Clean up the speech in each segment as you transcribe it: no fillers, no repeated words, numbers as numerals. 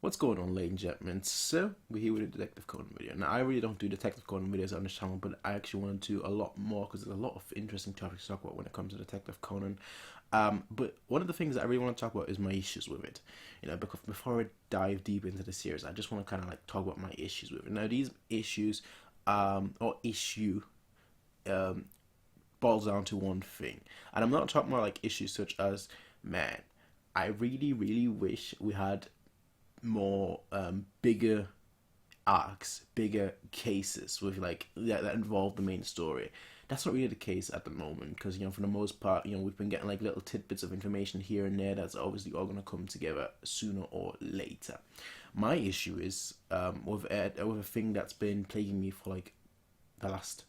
What's going on, ladies and gentlemen? So, we're here with a Detective Conan video. Now, I really don't do Detective Conan videos on this channel, but I actually want to do a lot more because there's a lot of interesting topics to talk about when it comes to Detective Conan. But one of the things that I really want to talk about is my issues with it. Because before I dive deep into the series, I just want to kind of like talk about my issues with it. Now, these issues, or issue, boils down to one thing. And I'm not talking about like issues such as, man, I really, really wish we had more bigger arcs, bigger cases with like that involve the main story. That's not really the case at the moment because for the most part we've been getting like little tidbits of information here and there that's obviously all going to come together sooner or later. My issue is with a thing that's been plaguing me for like the last,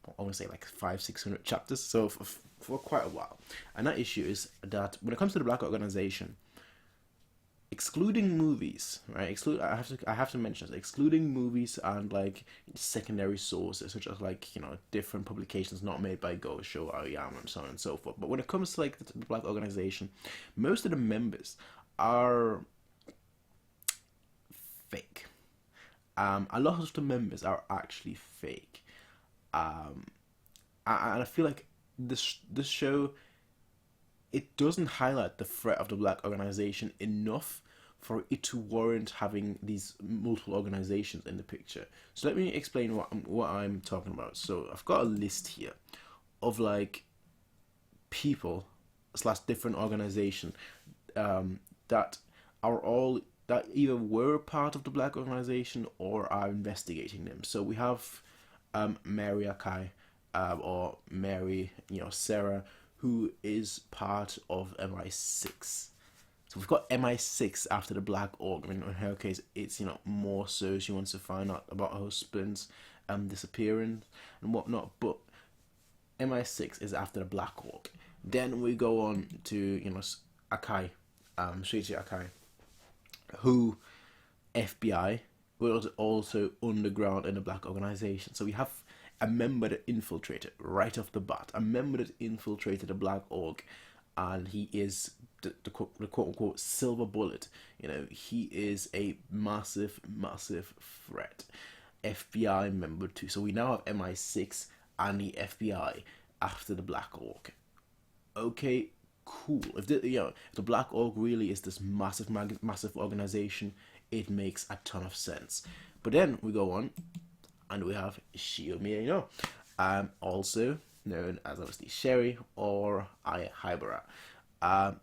I want to say like 500-600 chapters, so for quite a while, and that issue is that when it comes to the Black Organization, excluding movies, right? I have to mention this. Excluding movies and like secondary sources, such as like different publications not made by Gosho, Aoyama, and so on and so forth. But when it comes to like the Black Organization, most of the members are fake. A lot of the members are actually fake. And I feel like this show, it doesn't highlight the threat of the Black Organization enough for it to warrant having these multiple organizations in the picture. So let me explain what I'm talking about. So I've got a list here of like people / different organization that are all that either were part of the Black Organization or are investigating them. So we have Mary Akai, or Mary, Sarah, who is part of MI6. So we've got MI6 after the Black Org. I mean, in her case, it's more so she wants to find out about her husband's disappearance and whatnot. But MI6 is after the Black Org. Then we go on to Akai, Shuichi Akai, who FBI was also underground in the Black Organization. So we have a member that infiltrated right off the bat, a member that infiltrated the Black Org, and he is the quote-unquote silver bullet. He is a massive threat. FBI member too. So we now have MI6 and the FBI after the Black Org. Okay, cool. If the Black Org really is this massive organization, it makes a ton of sense. But then we go on, and we have Shiomie, also known as obviously Sherry or Ai Haibara.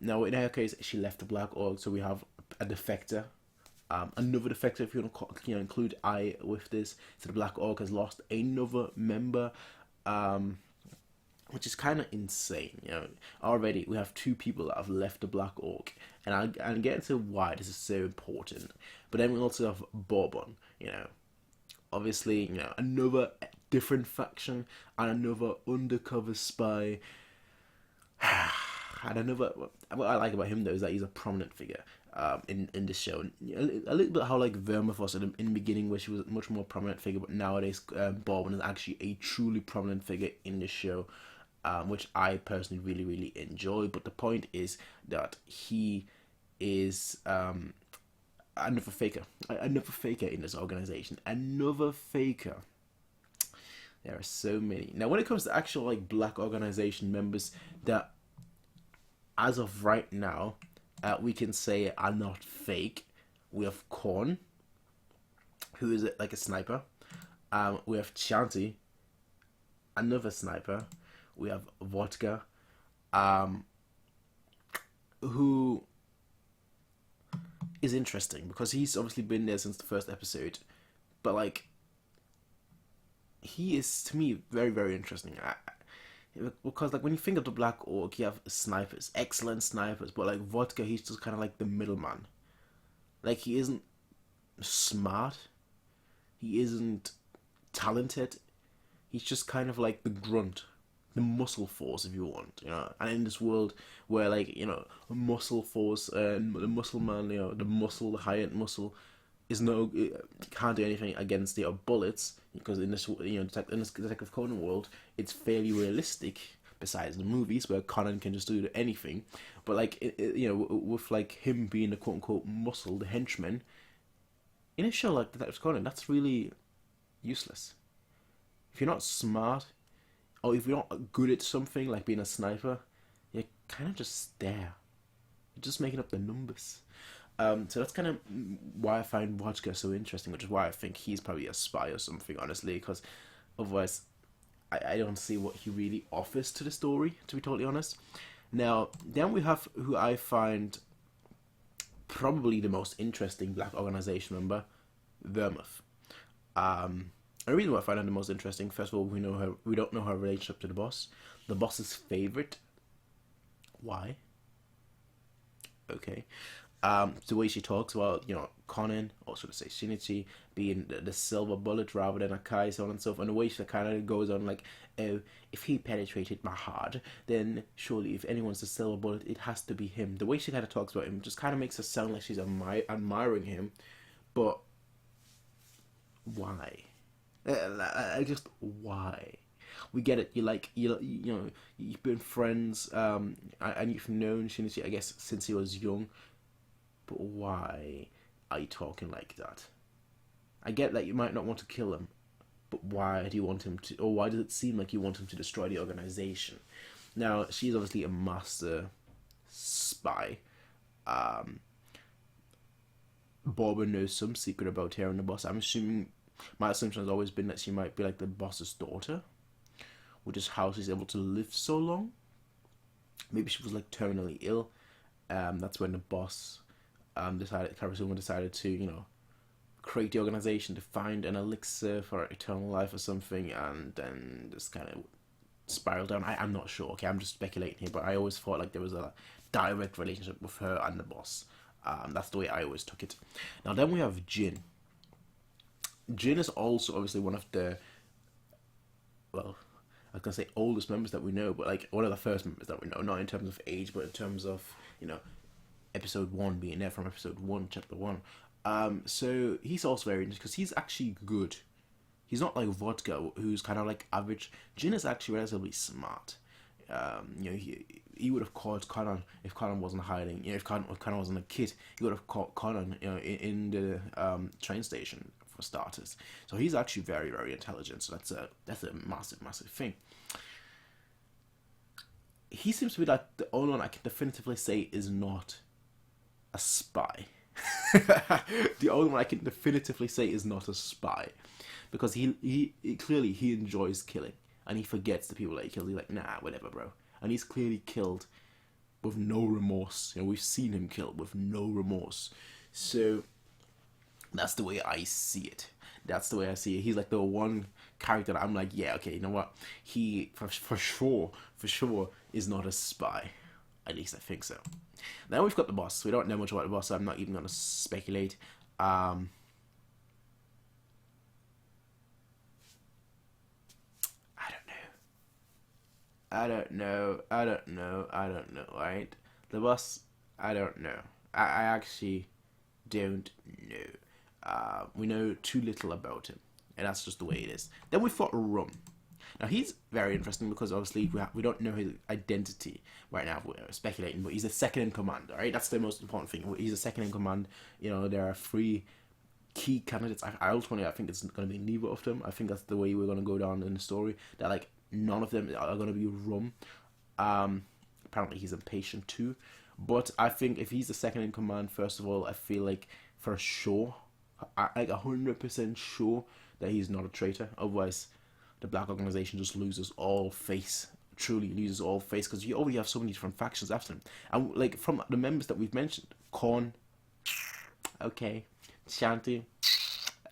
Now in her case, she left the Black Org, so we have a defector, another defector if you want to include Ai with this. So the Black Org has lost another member, which is kind of insane. Already we have two people that have left the Black Org, and I'll get into why this is so important. But then we also have Bourbon, obviously, another different faction and another undercover spy. And another, what I like about him though is that he's a prominent figure in the show. A little bit how like Verma was in the beginning, where she was a much more prominent figure, but nowadays Bourbon is actually a truly prominent figure in the show, which I personally really, really enjoy. But the point is that he is another faker in this organization. Another faker. There are so many. Now, when it comes to actual like Black Organization members that, as of right now, we can say are not fake, we have Korn, who is like a sniper. We have Chanti, another sniper. We have Vodka, who is interesting because he's obviously been there since the first episode, but like he is to me very, very interesting. Because like when you think of the Black Orc, you have snipers, excellent snipers, but like Vodka, he's just kind of like the middleman. Like he isn't smart, he isn't talented, he's just kind of like the grunt, the muscle force, if you want, And in this world where like muscle force, the muscle man, the high-end muscle is can't do anything against bullets, because in this in this Detective Conan world, it's fairly realistic besides the movies where Conan can just do anything. But like with like him being the quote unquote muscle, the henchman in a show like Detective Conan, that's really useless. If you're not smart, or if you're not good at something like being a sniper, you're kind of just there. You're just making up the numbers. So that's kind of why I find Lotgh so interesting, which is why I think he's probably a spy or something, honestly, because otherwise I don't see what he really offers to the story, to be totally honest. Now, then we have who I find probably the most interesting black organization member, Vermouth. The reason why I find her the most interesting, first of all, we don't know her relationship to the boss. The boss's favorite. Why? Okay. The way she talks about, Conan, also to say Shinichi, being the silver bullet rather than a Kai, so on and so forth, and the way she kind of goes on like, oh, if he penetrated my heart, then surely if anyone's the silver bullet, it has to be him. The way she kind of talks about him just kind of makes her sound like she's admiring him, but why? Just why? We get it. You've been friends, and you've known Shinichi, I guess, since he was young. But why are you talking like that? I get that you might not want to kill him, but why do you want him to, or why does it seem like you want him to destroy the organization? Now, she's obviously a master spy. Boba knows some secret about her and the boss. My assumption has always been that she might be like the boss's daughter, which is how she's able to live so long. Maybe she was like terminally ill. That's when the boss decided to, create the organization to find an elixir for eternal life or something, and then just kind of spiral down. I'm not sure. Okay, I'm just speculating here, but I always thought like there was a direct relationship with her and the boss. That's the way I always took it. Now then we have Jin. Jin is also obviously one of the, well, I was gonna say oldest members that we know, but like one of the first members that we know, not in terms of age, but in terms of episode 1 being there from episode 1, chapter 1. So he's also very interesting because he's actually good. He's not like Lotgh, who's kind of like average. Jin is actually relatively smart. He would have caught Conan if Conan wasn't hiding. If Conan wasn't a kid, he would have caught Conan, in the train station for starters. So he's actually very, very intelligent. So that's a massive, massive thing. He seems to be like the only one I can definitively say is not a spy. The only one I can definitively say is not a spy, because he clearly enjoys killing, and he forgets the people that he kills. He's like, nah, whatever, bro. And he's clearly killed with no remorse. We've seen him kill with no remorse. So that's the way I see it. That's the way I see it. He's like the one character that I'm like, yeah, okay, you know what? He for sure is not a spy. At least I think so. Now we've got the boss. We don't know much about the boss, so I'm not even going to speculate. I don't know, right? The boss, I don't know. I actually don't know. We know too little about him, and that's just the way it is. Then we've got Rum. Now he's very interesting because obviously we don't know his identity right now. We're speculating, but he's a second in command. All right, that's the most important thing. He's a second in command. There are 3 key candidates. I ultimately think it's going to be neither of them. I think that's the way we're going to go down in the story. That like none of them are going to be Rum. Apparently he's impatient too. But I think if he's the second in command, first of all, I feel like for sure, like 100% sure that he's not a traitor. Otherwise, the black organization just loses all face. Truly loses all face, because you already have so many different factions after him. And like from the members that we've mentioned, Korn, okay, Shanti,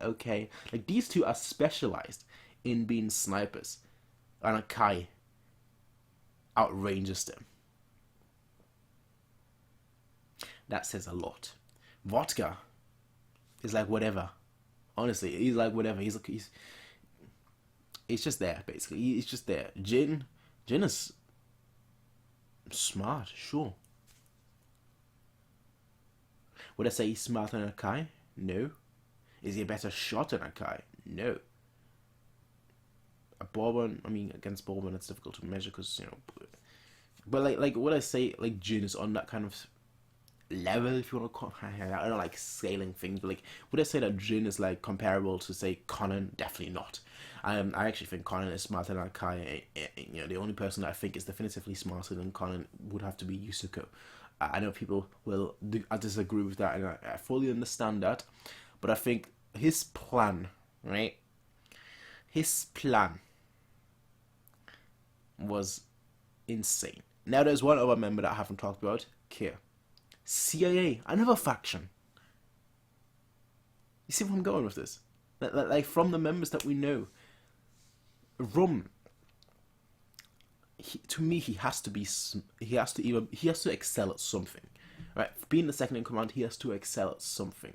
okay, like these 2 are specialized in being snipers, and Akai outranges them. That says a lot. Lotgh is like whatever. Honestly, he's like whatever. He's just there, basically. He's just there. Jin is smart, sure. Would I say he's smarter than Akai? No. Is he a better shot than Akai? No. a Bourbon, I mean, against Bourbon, it's difficult to measure because, you know, but like would I say like Jin is on that kind of level, if you want to call it? I don't like scaling things, but like would I say that Jin is like comparable to say Conan? Definitely not. I actually think Conan is smarter than Kai. You know, the only person that I think is definitively smarter than Conan would have to be Yusuko. I know people will disagree with that, and I fully understand that, but I think his plan, right? His plan was insane. Now there's one other member that I haven't talked about, Kier. CIA, another faction. You see where I'm going with this? Like from the members that we know, Rum. To me, he has to excel at something, right? Being the second in command, he has to excel at something,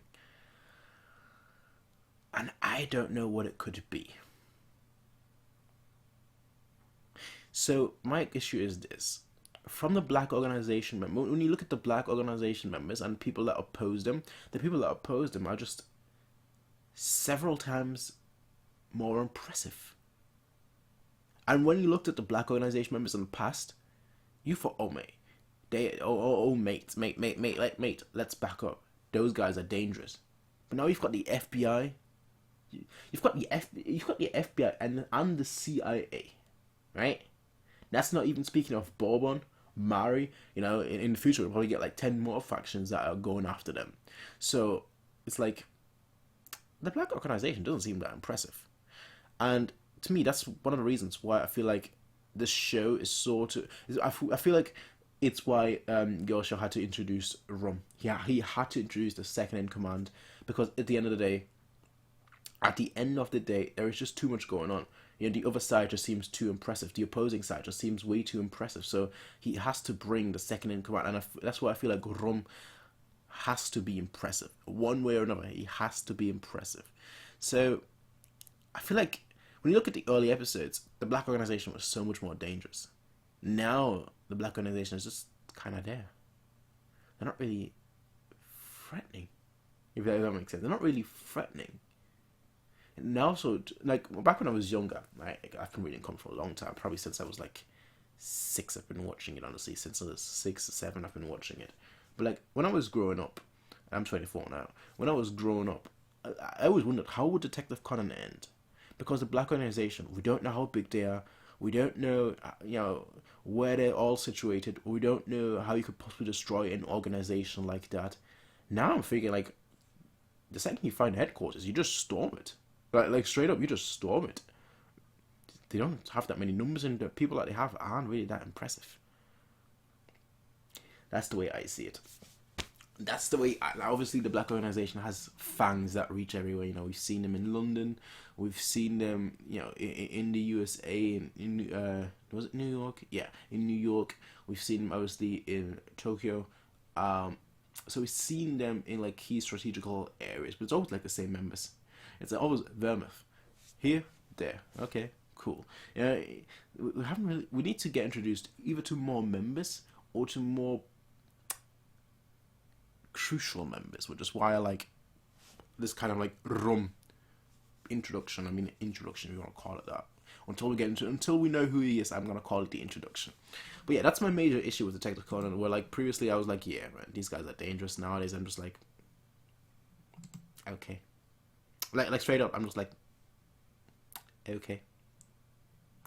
and I don't know what it could be. So my issue is this: from the Black Organization member, when you look at the Black Organization members and people that oppose them, the people that oppose them are just several times more impressive. And when you looked at the Black Organization members in the past, you thought, oh mate, mate, let's back up. Those guys are dangerous. But now you've got the FBI, you've got the FBI and the CIA, right? That's not even speaking of Bourbon, Mari. You know, in the future we'll probably get like 10 more factions that are going after them. So it's like the Black Organization doesn't seem that impressive, and to me, that's one of the reasons why I feel like this show is sort of. I feel like it's why Gyosho had to introduce Rum. Yeah, he had to introduce the second in command because at the end of the day, there is just too much going on. You know, the other side just seems too impressive. The opposing side just seems way too impressive. So he has to bring the second in command, and that's why I feel like Rum has to be impressive one way or another. He has to be impressive. So I feel like, when you look at the early episodes, the Black Organization was so much more dangerous. Now, the Black Organization is just kind of there. They're not really threatening, if that makes sense. They're not really threatening. And also, like, back when I was younger, I've been reading comics for a long time, probably since I was like 6, I've been watching it, honestly. Since I was 6 or 7, I've been watching it. But like, when I was growing up, I'm 24 now, when I was growing up, I always wondered, how would Detective Conan end? Because the Black Organization, we don't know how big they are. We don't know, you know, where they're all situated. We don't know how you could possibly destroy an organization like that. Now I'm thinking, like, the second you find headquarters, you just storm it. Like straight up, you just storm it. They don't have that many numbers, and the people that they have aren't really that impressive. That's the way I see it. That's the way. Obviously, the Black Organization has fangs that reach everywhere. You know, we've seen them in London, we've seen them, you know, in the USA, in was it New York? Yeah, in New York. We've seen them obviously in Tokyo. So we've seen them in like key strategical areas, but it's always like the same members. It's always Vermouth, here, there. Okay, cool. Yeah, we haven't really. We need to get introduced either to more members or to more crucial members, which is why I like this kind of like Rum introduction. I mean, introduction, if you want to call it that. Until we know who he is, I'm gonna call it the introduction. But yeah, that's my major issue with Detective Conan. Where like previously I was like, yeah, man, these guys are dangerous. Nowadays I'm just like, okay, like straight up, I'm just like, okay,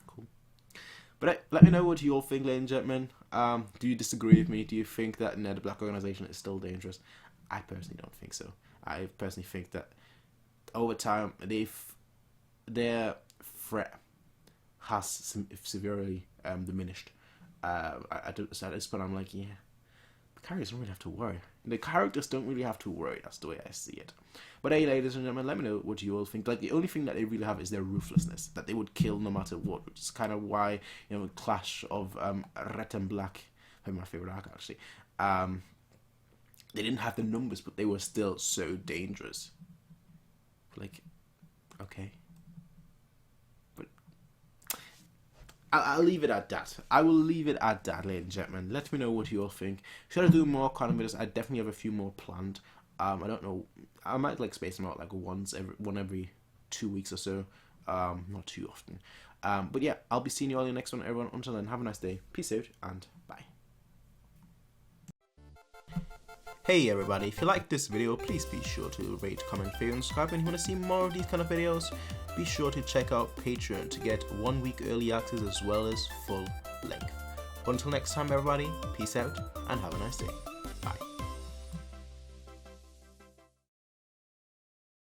cool. But let me know what you all think, ladies and gentlemen. Do you disagree with me? Do you think that the Black Organization is still dangerous? I personally don't think so. I personally think that over time their threat has severely diminished. At this point, I'm like, yeah, the characters don't really have to worry. That's the way I see it. But hey, ladies and gentlemen, let me know what you all think. Like, the only thing that they really have is their ruthlessness, that they would kill no matter what, which is kind of why, you know, Clash of Red and Black, my favorite arc actually. They didn't have the numbers, but they were still so dangerous. Like, okay. But I'll leave it at that. I will leave it at that, ladies and gentlemen. Let me know what you all think. Should I do more Conan videos? I definitely have a few more planned. I don't know. I might like space them out like one every 2 weeks or so. Not too often. But yeah, I'll be seeing you all in the next one, everyone. Until then, have a nice day. Peace out and bye. Hey everybody, if you like this video, please be sure to rate, comment, favorite, and subscribe. And if you want to see more of these kind of videos, be sure to check out Patreon to get 1 week early access as well as full length. But until next time everybody, peace out and have a nice day.